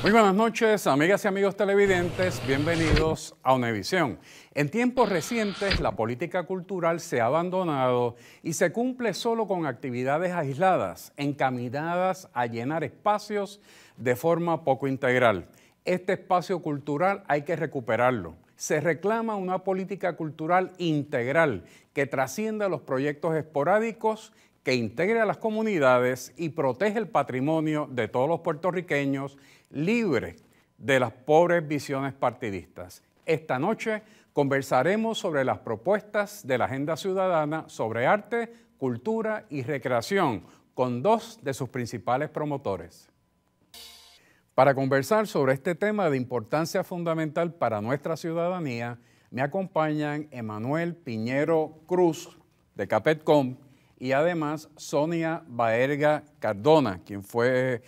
Muy buenas noches, amigas y amigos televidentes, bienvenidos a Univisión. En tiempos recientes, la política cultural se ha abandonado y se cumple solo con actividades aisladas, encaminadas a llenar espacios de forma poco integral. Este espacio cultural hay que recuperarlo. Se reclama una política cultural integral que trascienda los proyectos esporádicos, que integre a las comunidades y protege el patrimonio de todos los puertorriqueños, libre de las pobres visiones partidistas. Esta noche conversaremos sobre las propuestas de la Agenda Ciudadana sobre arte, cultura y recreación con dos de sus principales promotores. Para conversar sobre este tema de importancia fundamental para nuestra ciudadanía, me acompañan Emanuel Piñero Cruz, de Capetcom, y además Sonia Baerga Cardona, quien fue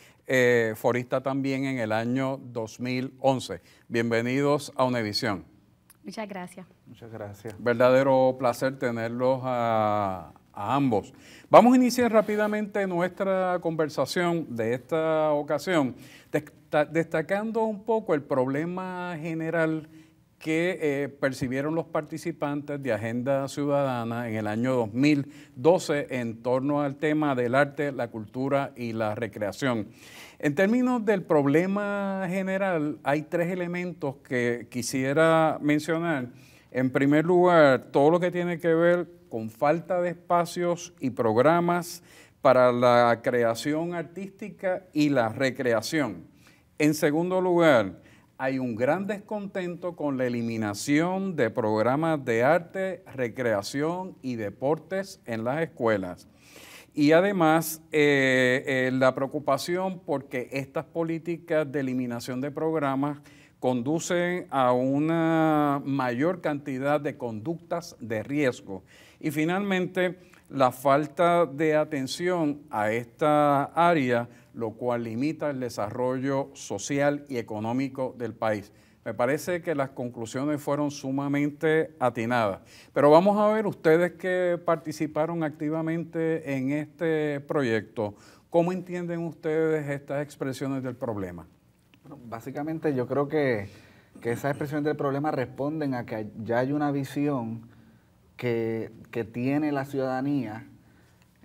forista también en el año 2011. Bienvenidos a Univisión. Muchas gracias. Muchas gracias. Verdadero placer tenerlos a ambos. Vamos a iniciar rápidamente nuestra conversación de esta ocasión, destacando un poco el problema general que percibieron los participantes de Agenda Ciudadana en el año 2012 en torno al tema del arte, la cultura y la recreación. En términos del problema general, hay tres elementos que quisiera mencionar. En primer lugar, todo lo que tiene que ver con falta de espacios y programas para la creación artística y la recreación. En segundo lugar, hay un gran descontento con la eliminación de programas de arte, recreación y deportes en las escuelas. Y además, la preocupación porque estas políticas de eliminación de programas conducen a una mayor cantidad de conductas de riesgo. Y finalmente, la falta de atención a esta área, lo cual limita el desarrollo social y económico del país. Me parece que las conclusiones fueron sumamente atinadas. Pero vamos a ver, ustedes que participaron activamente en este proyecto, ¿cómo entienden ustedes estas expresiones del problema? Bueno, básicamente yo creo que esas expresiones del problema responden a que ya hay una visión que tiene la ciudadanía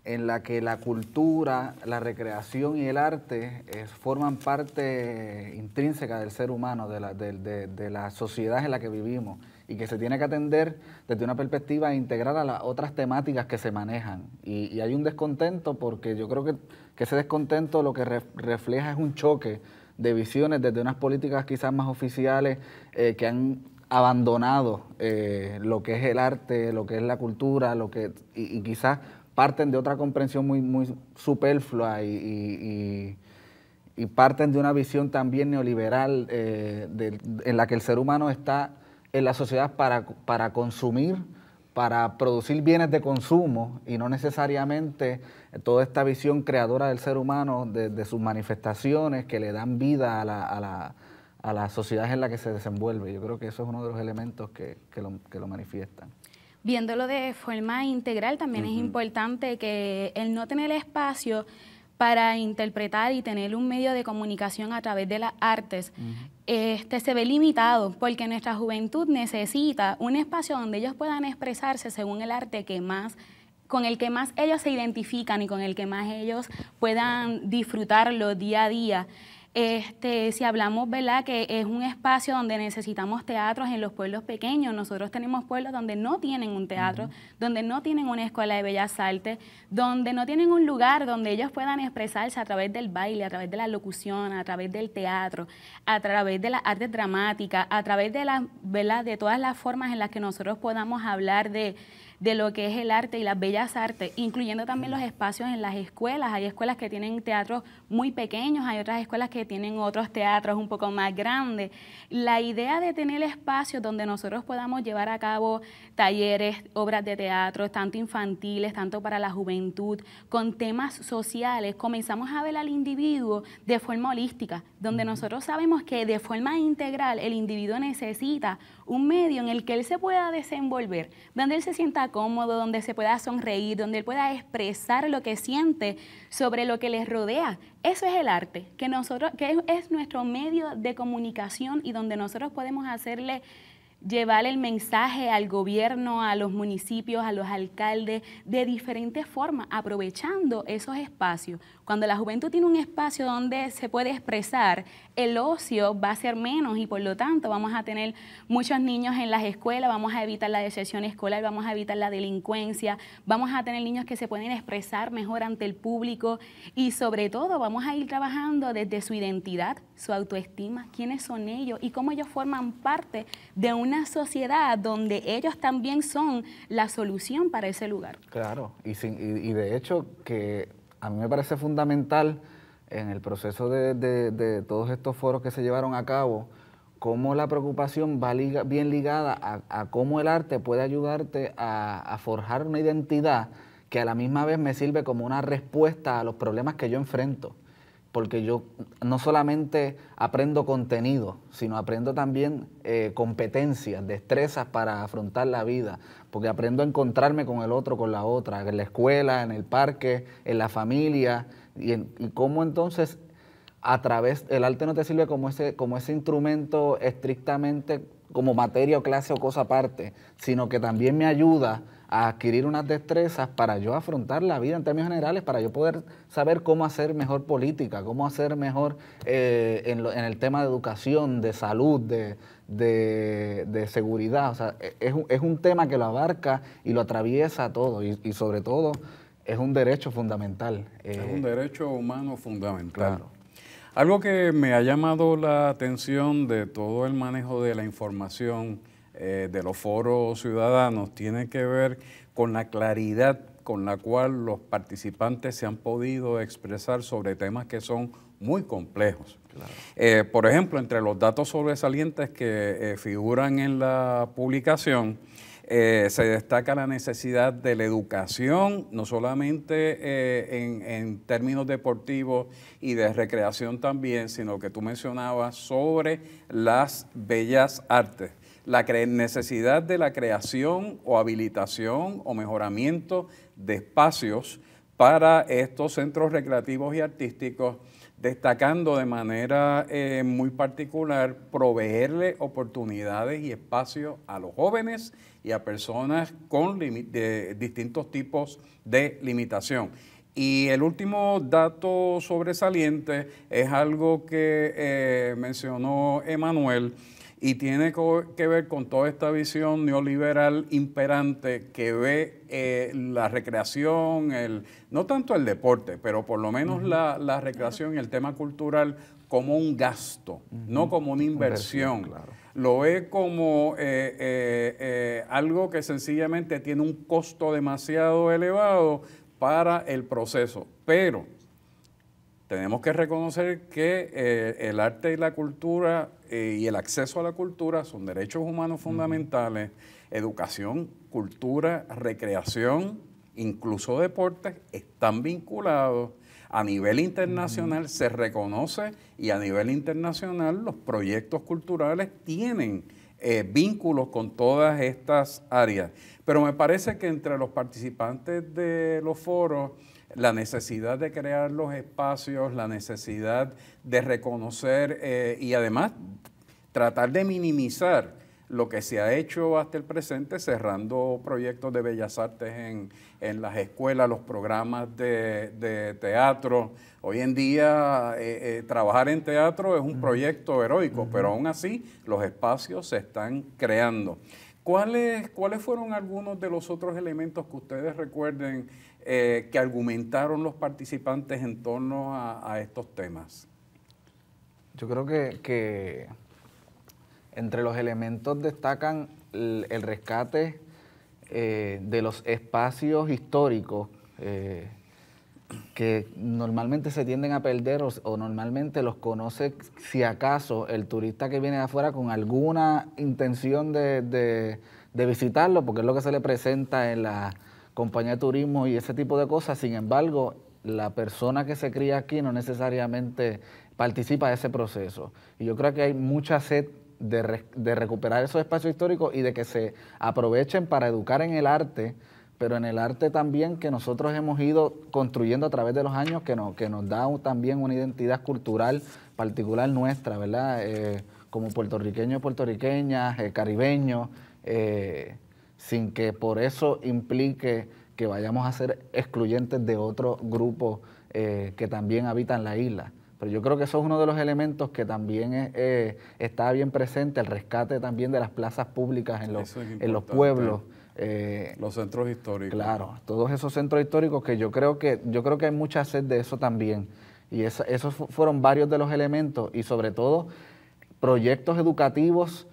en la que la cultura, la recreación y el arte forman parte intrínseca del ser humano, de la sociedad en la que vivimos, y que se tiene que atender desde una perspectiva integral a las otras temáticas que se manejan. Y hay un descontento porque yo creo que ese descontento lo que refleja es un choque de visiones desde unas políticas quizás más oficiales que han abandonado lo que es el arte, lo que es la cultura, y quizás parten de otra comprensión muy superflua y parten de una visión también neoliberal en la que el ser humano está en la sociedad para consumir, para producir bienes de consumo, y no necesariamente toda esta visión creadora del ser humano, de sus manifestaciones que le dan vida a la sociedad en la que se desenvuelve. Yo creo que eso es uno de los elementos que lo manifiestan. Viéndolo de forma integral, también es importante que el no tener espacio para interpretar y tener un medio de comunicación a través de las artes se ve limitado, porque nuestra juventud necesita un espacio donde ellos puedan expresarse según el arte con el que más ellos se identifican y con el que más ellos puedan disfrutarlo día a día. Si hablamos, ¿verdad?, que es un espacio donde necesitamos teatros en los pueblos pequeños. Nosotros tenemos pueblos donde no tienen un teatro, donde no tienen una escuela de bellas artes, donde no tienen un lugar donde ellos puedan expresarse a través del baile, a través de la locución, a través del teatro, a través de las artes dramáticas, a través de ¿verdad?, de todas las formas en las que nosotros podamos hablar de lo que es el arte y las bellas artes, incluyendo también los espacios en las escuelas. Hay escuelas que tienen teatros muy pequeños, hay otras escuelas que tienen otros teatros un poco más grandes. La idea de tener espacios donde nosotros podamos llevar a cabo talleres, obras de teatro, tanto infantiles, tanto para la juventud, con temas sociales, comenzamos a ver al individuo de forma holística, donde nosotros sabemos que de forma integral el individuo necesita un medio en el que él se pueda desenvolver, donde él se sienta cómodo, donde se pueda sonreír, donde él pueda expresar lo que siente sobre lo que les rodea. Eso es el arte, que es nuestro medio de comunicación y donde nosotros podemos llevar el mensaje al gobierno, a los municipios, a los alcaldes, de diferentes formas, aprovechando esos espacios. Cuando la juventud tiene un espacio donde se puede expresar, el ocio va a ser menos y por lo tanto vamos a tener muchos niños en las escuelas, vamos a evitar la deserción escolar, vamos a evitar la delincuencia, vamos a tener niños que se pueden expresar mejor ante el público y sobre todo vamos a ir trabajando desde su identidad, su autoestima, quiénes son ellos y cómo ellos forman parte de una sociedad donde ellos también son la solución para ese lugar. Claro, y de hecho que a mí me parece fundamental en el proceso de todos estos foros que se llevaron a cabo, cómo la preocupación va bien ligada a cómo el arte puede ayudarte a forjar una identidad que a la misma vez me sirve como una respuesta a los problemas que yo enfrento. Porque yo no solamente aprendo contenido, sino aprendo también competencias, destrezas para afrontar la vida, porque aprendo a encontrarme con el otro, con la otra, en la escuela, en el parque, en la familia, y cómo entonces el arte no te sirve como ese instrumento estrictamente como materia o clase o cosa aparte, sino que también me ayuda a adquirir unas destrezas para yo afrontar la vida en términos generales, para yo poder saber cómo hacer mejor política, cómo hacer mejor en el tema de educación, de salud, de seguridad. O sea, es un tema que lo abarca y lo atraviesa todo y sobre todo es un derecho fundamental. Es un derecho humano fundamental. Claro. Algo que me ha llamado la atención de todo el manejo de la información de los foros ciudadanos tiene que ver con la claridad con la cual los participantes se han podido expresar sobre temas que son muy complejos. Claro. Por ejemplo, entre los datos sobresalientes que figuran en la publicación, se destaca la necesidad de la educación, no solamente en términos deportivos y de recreación también, sino que tú mencionabas sobre las bellas artes. La necesidad de la creación o habilitación o mejoramiento de espacios para estos centros recreativos y artísticos, destacando de manera muy particular proveerle oportunidades y espacios a los jóvenes y a personas con distintos tipos de limitación. Y el último dato sobresaliente es algo que mencionó Emanuel, y tiene que ver con toda esta visión neoliberal imperante que ve la recreación, no tanto el deporte, pero por lo menos la recreación y el tema cultural como un gasto, no como una inversión. Claro. Lo ve como algo que sencillamente tiene un costo demasiado elevado para el proceso. Pero tenemos que reconocer que el arte y la cultura y el acceso a la cultura son derechos humanos fundamentales. Educación, cultura, recreación, incluso deportes, están vinculados. A nivel internacional se reconoce y a nivel internacional los proyectos culturales tienen vínculos con todas estas áreas. Pero me parece que entre los participantes de los foros, la necesidad de crear los espacios, la necesidad de reconocer y además tratar de minimizar lo que se ha hecho hasta el presente, cerrando proyectos de bellas artes en las escuelas, los programas de teatro. Hoy en día trabajar en teatro es un proyecto heroico, pero aún así los espacios se están creando. ¿Cuáles fueron algunos de los otros elementos que ustedes recuerden que argumentaron los participantes en torno a estos temas? Yo creo que entre los elementos destacan el rescate de los espacios históricos que normalmente se tienden a perder o normalmente los conoce, si acaso, el turista que viene de afuera con alguna intención de visitarlo, porque es lo que se le presenta en la compañía de turismo y ese tipo de cosas. Sin embargo, la persona que se cría aquí no necesariamente participa de ese proceso. Y yo creo que hay mucha sed de recuperar esos espacios históricos y de que se aprovechen para educar en el arte, pero en el arte también que nosotros hemos ido construyendo a través de los años, que nos da también una identidad cultural particular nuestra, ¿verdad? Como puertorriqueños, puertorriqueñas, caribeños, sin que por eso implique que vayamos a ser excluyentes de otros grupos que también habitan la isla. Pero yo creo que eso es uno de los elementos que también está bien presente, el rescate también de las plazas públicas en los pueblos. Los centros históricos. Claro, todos esos centros históricos que yo creo que hay mucha sed de eso también. Y esos fueron varios de los elementos y sobre todo proyectos educativos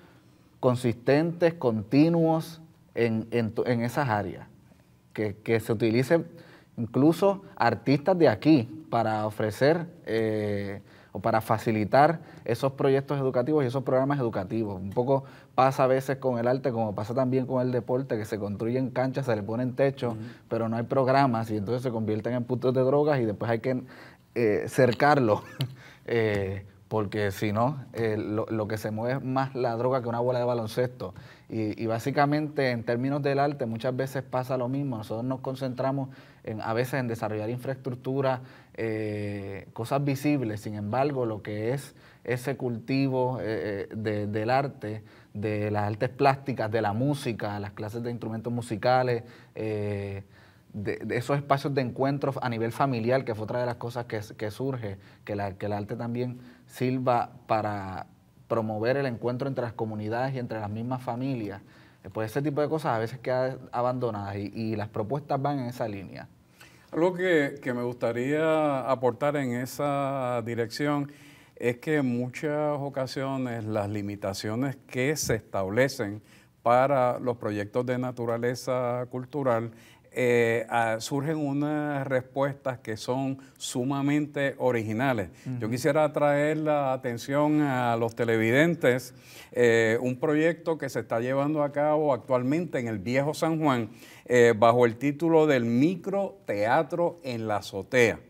consistentes, continuos en esas áreas. Que se utilicen incluso artistas de aquí para ofrecer o para facilitar esos proyectos educativos y esos programas educativos. Un poco pasa a veces con el arte, como pasa también con el deporte, que se construyen canchas, se le ponen techos, pero no hay programas y entonces se convierten en puntos de drogas y después hay que cercarlos, porque si no, lo que se mueve es más la droga que una bola de baloncesto. Y básicamente en términos del arte muchas veces pasa lo mismo. Nosotros nos concentramos a veces en desarrollar infraestructura, cosas visibles. Sin embargo, lo que es ese cultivo del arte, de las artes plásticas, de la música, las clases de instrumentos musicales, de esos espacios de encuentros a nivel familiar, que fue otra de las cosas que surge, que el arte también sirva para promover el encuentro entre las comunidades y entre las mismas familias. Pues ese tipo de cosas a veces quedan abandonadas y las propuestas van en esa línea. Algo que me gustaría aportar en esa dirección es que en muchas ocasiones las limitaciones que se establecen para los proyectos de naturaleza cultural surgen unas respuestas que son sumamente originales. Yo quisiera traer la atención a los televidentes, un proyecto que se está llevando a cabo actualmente en el Viejo San Juan, bajo el título del Microteatro en la Azotea.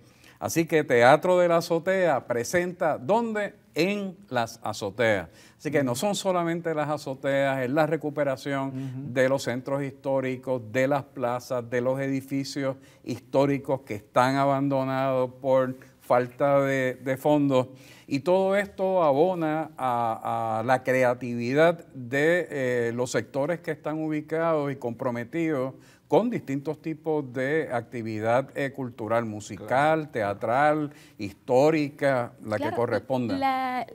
Así que Teatro de la Azotea presenta, ¿dónde? En las azoteas. Así que no son solamente las azoteas, es la recuperación de los centros históricos, de las plazas, de los edificios históricos que están abandonados por falta de fondos. Y todo esto abona a la creatividad de los sectores que están ubicados y comprometidos con distintos tipos de actividad cultural, musical, teatral, histórica, la que corresponda.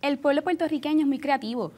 El pueblo puertorriqueño es muy creativo.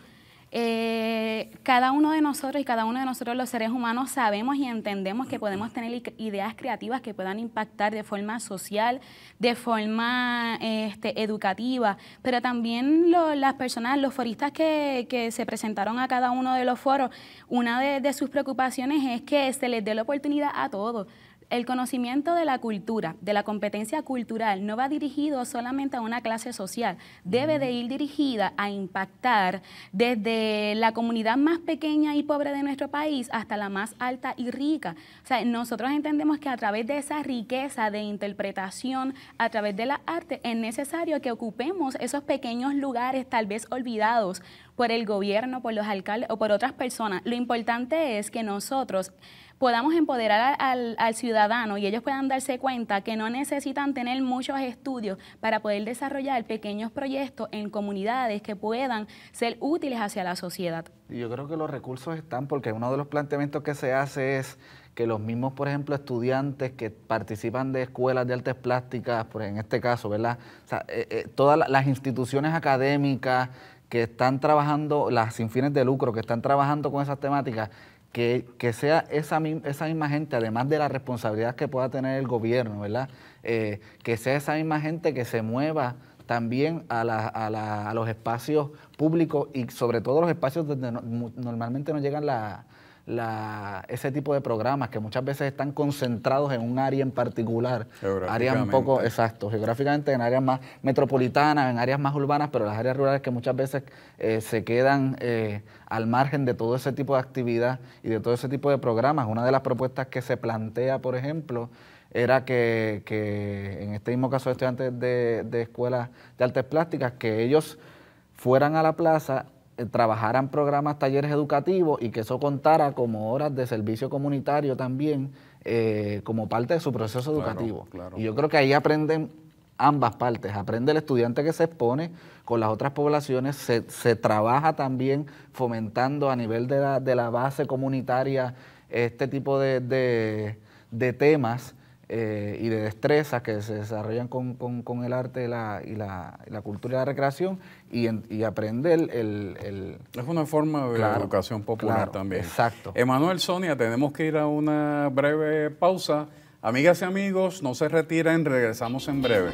Cada uno de nosotros y cada uno de nosotros los seres humanos sabemos y entendemos que podemos tener ideas creativas que puedan impactar de forma social, de forma educativa, pero también las personas, los foristas que se presentaron a cada uno de los foros, una de sus preocupaciones es que se les dé la oportunidad a todos. El conocimiento de la cultura, de la competencia cultural, no va dirigido solamente a una clase social, debe de ir dirigida a impactar desde la comunidad más pequeña y pobre de nuestro país hasta la más alta y rica. O sea, nosotros entendemos que a través de esa riqueza de interpretación, a través de la arte, es necesario que ocupemos esos pequeños lugares tal vez olvidados por el gobierno, por los alcaldes o por otras personas. Lo importante es que nosotros podamos empoderar al ciudadano y ellos puedan darse cuenta que no necesitan tener muchos estudios para poder desarrollar pequeños proyectos en comunidades que puedan ser útiles hacia la sociedad. Yo creo que los recursos están porque uno de los planteamientos que se hace es que los mismos, por ejemplo, estudiantes que participan de escuelas de artes plásticas, pues en este caso, ¿verdad? O sea, todas las instituciones académicas que están trabajando, las sin fines de lucro, que están trabajando con esas temáticas, que sea esa misma gente, además de la responsabilidad que pueda tener el gobierno, ¿verdad? Que sea esa misma gente que se mueva también a los espacios públicos y sobre todo los espacios donde normalmente no llegan ese tipo de programas que muchas veces están concentrados en un área en particular, áreas un poco, exacto, geográficamente en áreas más metropolitanas, en áreas más urbanas, pero las áreas rurales que muchas veces se quedan al margen de todo ese tipo de actividad y de todo ese tipo de programas. Una de las propuestas que se plantea, por ejemplo, era que en este mismo caso de estudiantes de escuelas de artes plásticas, que ellos fueran a la plaza trabajaran programas, talleres educativos y que eso contara como horas de servicio comunitario también, como parte de su proceso educativo. Claro. Y yo creo que ahí aprenden ambas partes, aprende el estudiante que se expone con las otras poblaciones, se trabaja también fomentando a nivel de la base comunitaria este tipo de temas y de destrezas que se desarrollan con el arte y la cultura y la recreación y aprender Es una forma de educación popular también. Exacto. Emanuel, Sonia, tenemos que ir a una breve pausa. Amigas y amigos, no se retiren, regresamos en breve.